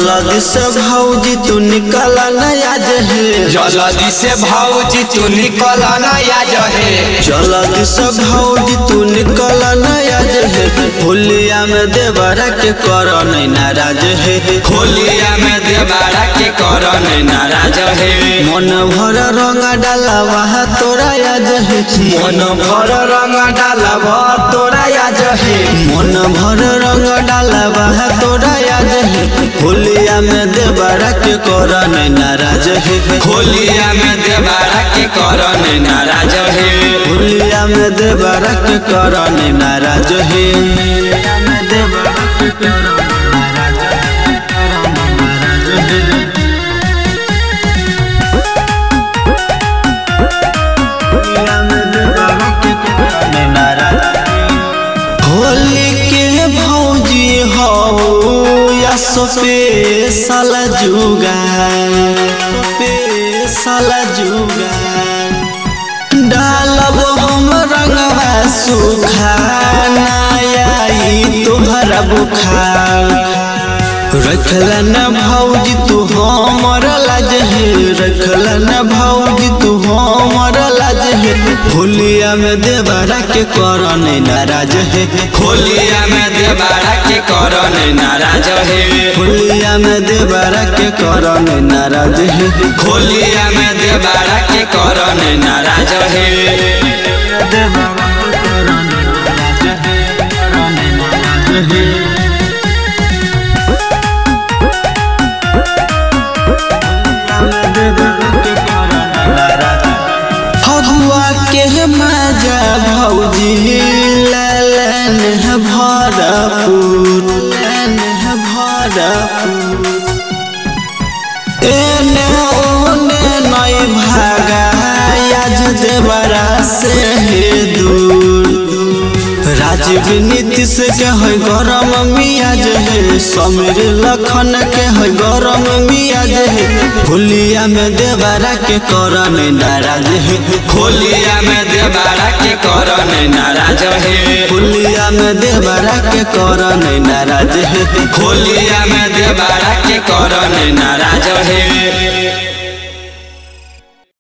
जल्दी से भौजी तू निकल नया जहे जल्दी से भौजी तू निकल नया जहे जल्दी से भौजी तू निकल नया जहे होलिया में देवरा के कर नहीं नाराज है होलिया में देवरा के कर नहीं नाराज है मन भर रंग डाला वहाँ तोरा याद है मन भर रंग डाला वहाँ तोरा याद है मन भर रंग डाला वहाँ तोरा याद है होलिया में देवरा के कर नहीं नाराज है होलिया में देवरा के कर नहीं नाराज है होलिया में देवरा के कर नहीं नाराज है होली के भौजी हो या स्पेशल जुगार डालब हम रंगवा सुखा नया तोहरा बुखार रखला न भौजी तू हमर लाज है रखला न भौजी तू हमर लाज है होलिया में देवरा के कर नहीं नाराज है होलिया में देवरा के कर नहीं नाराज है होलिया में देवरा के कर नहीं नाराज है होलिया में देवरा के कर नहीं नाराज है फगुआ के मजा भौजी लालन भरपूर एने ओने नहीं भागा आज देवरा से दूर राजीव नीतीश के है गरम मियाज है समीर लखन के है गरम मियाज है होलिया में देवरा के कर नहीं नाराज है होलिया में देवरा के कर नहीं नाराज है होलिया में देवरा के कर नहीं नाराज है होलिया में देवरा के कर नहीं नाराज है।